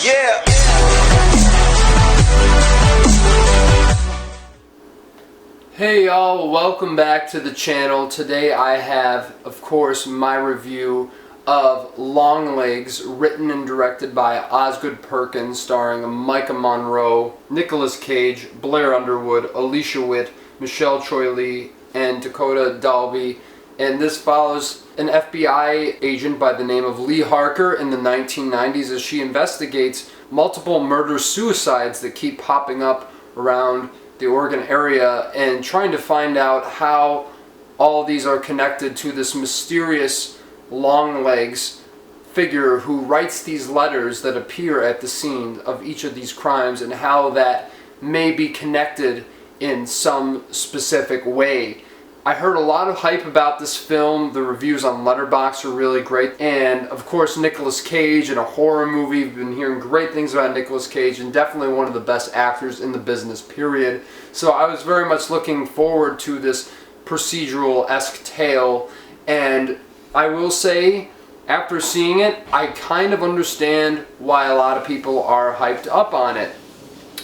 Yeah. Hey y'all, welcome back to the channel. Today I have, of course, my review of Longlegs, written and directed by Osgood Perkins, starring Maika Monroe, Nicolas Cage, Blair Underwood, Alicia Witt, Michelle Choi-Lee, and Dakota Dalby. And this follows an FBI agent by the name of Lee Harker in the 1990s as she investigates multiple murder-suicides that keep popping up around the Oregon area and trying to find out how all these are connected to this mysterious Longlegs figure who writes these letters that appear at the scene of each of these crimes and how that may be connected in some specific way. I heard a lot of hype about this film. The reviews on Letterboxd are really great. And of course, Nicolas Cage in a horror movie. We've been hearing great things about Nicolas Cage, and definitely one of the best actors in the business, period. So I was very much looking forward to this procedural-esque tale. And I will say, after seeing it, I kind of understand why a lot of people are hyped up on it.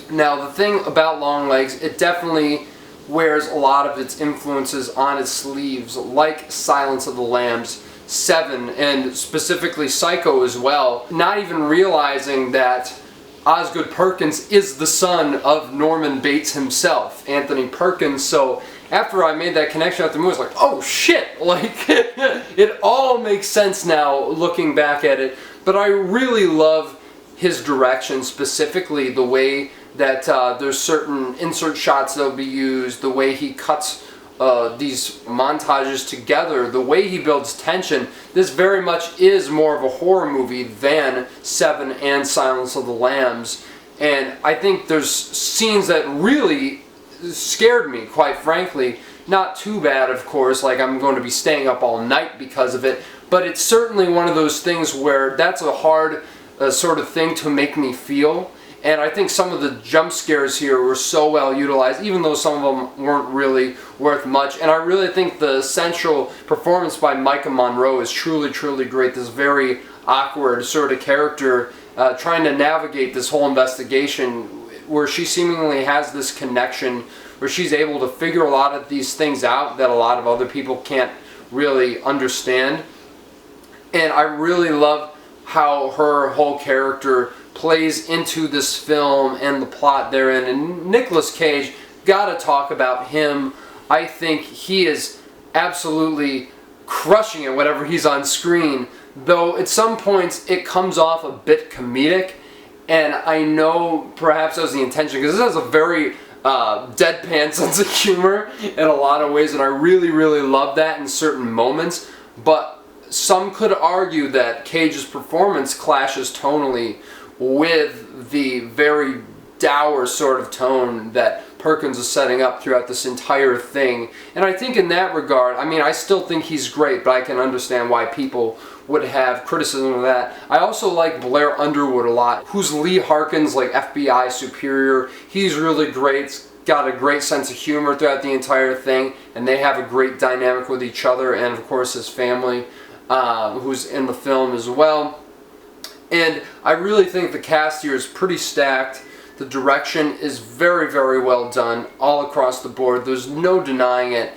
Now, the thing about Longlegs, it definitely wears a lot of its influences on its sleeves, like Silence of the Lambs, Seven, and specifically Psycho as well, not even realizing that Osgood Perkins is the son of Norman Bates himself, Anthony Perkins. So after I made that connection after the movie, I was like, oh shit, like it all makes sense now looking back at it. But I really love his direction, specifically the way that there's certain insert shots that will be used, the way he cuts these montages together, the way he builds tension. This very much is more of a horror movie than Seven and Silence of the Lambs. And I think there's scenes that really scared me, quite frankly. Not too bad, of course, like I'm going to be staying up all night because of it, but it's certainly one of those things where that's a hard sort of thing to make me feel. And I think some of the jump scares here were so well utilized, even though some of them weren't really worth much. And I really think the central performance by Maika Monroe is truly, truly great. This very awkward sort of character trying to navigate this whole investigation where she seemingly has this connection, where she's able to figure a lot of these things out that a lot of other people can't really understand. And I really love how her whole character plays into this film and the plot therein. And Nicolas Cage, gotta talk about him. I think he is absolutely crushing it whenever he's on screen, though at some points it comes off a bit comedic, and I know perhaps that was the intention because this has a very deadpan sense of humor in a lot of ways, and I really, really love that in certain moments. But some could argue that Cage's performance clashes tonally with the very dour sort of tone that Perkins is setting up throughout this entire thing. And I think in that regard, I mean, I still think he's great, but I can understand why people would have criticism of that. I also like Blair Underwood a lot, who's Lee Harkin's like FBI superior. He's really great. He's got a great sense of humor throughout the entire thing, and they have a great dynamic with each other, and of course his family, who's in the film as well. And I really think the cast here is pretty stacked. The direction is very, very well done all across the board. There's no denying it.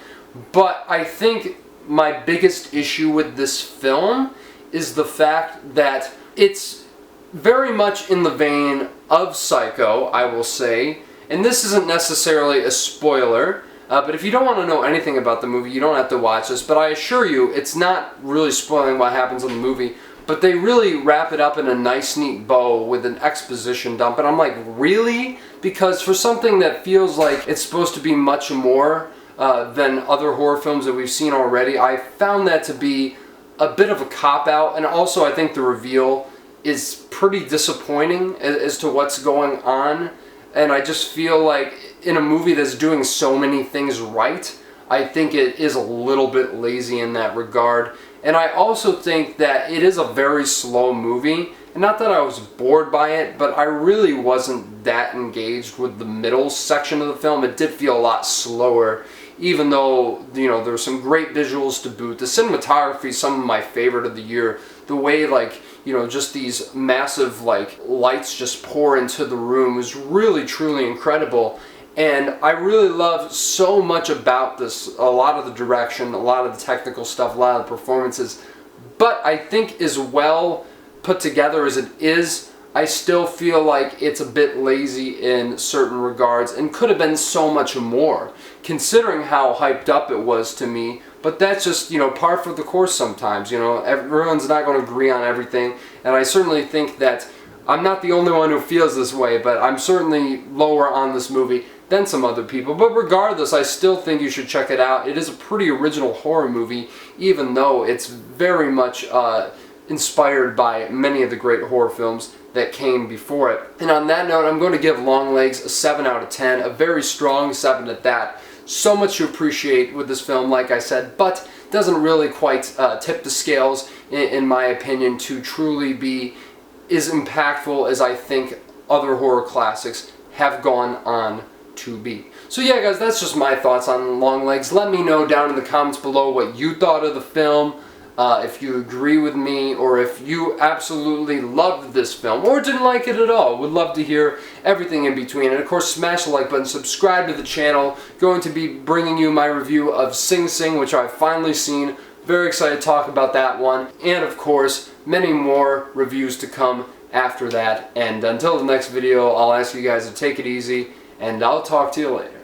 But I think my biggest issue with this film is the fact that it's very much in the vein of Psycho, I will say. And this isn't necessarily a spoiler, but if you don't want to know anything about the movie, you don't have to watch this. But I assure you, it's not really spoiling what happens in the movie. But they really wrap it up in a nice, neat bow with an exposition dump. And I'm like, really? Because for something that feels like it's supposed to be much more than other horror films that we've seen already, I found that to be a bit of a cop-out. And also, I think the reveal is pretty disappointing as to what's going on. And I just feel like in a movie that's doing so many things right, I think it is a little bit lazy in that regard. And I also think that it is a very slow movie. And not that I was bored by it, but I really wasn't that engaged with the middle section of the film. It did feel a lot slower, even though, you know, there were some great visuals to boot. The cinematography is some of my favorite of the year. The way, like, you know, just these massive like lights just pour into the room is really truly incredible. And I really love so much about this, a lot of the direction, a lot of the technical stuff, a lot of the performances. But I think as well put together as it is, I still feel like it's a bit lazy in certain regards and could have been so much more, considering how hyped up it was to me. But that's just, you know, par for the course sometimes. You know, everyone's not going to agree on everything. And I certainly think that I'm not the only one who feels this way, but I'm certainly lower on this movie than some other people. But regardless, I still think you should check it out. It is a pretty original horror movie, even though it's very much inspired by many of the great horror films that came before it. And on that note, I'm going to give Longlegs a 7 out of 10, a very strong 7 at that. So much to appreciate with this film, like I said, but doesn't really quite tip the scales, in my opinion, to truly be as impactful as I think other horror classics have gone on to be. So yeah, guys, that's just my thoughts on Longlegs. Let me know down in the comments below what you thought of the film, if you agree with me, or if you absolutely loved this film, or didn't like it at all. Would love to hear everything in between. And of course, smash the like button, subscribe to the channel. Going to be bringing you my review of Sing Sing, which I've finally seen. Very excited to talk about that one. And of course, many more reviews to come after that. And until the next video, I'll ask you guys to take it easy, and I'll talk to you later.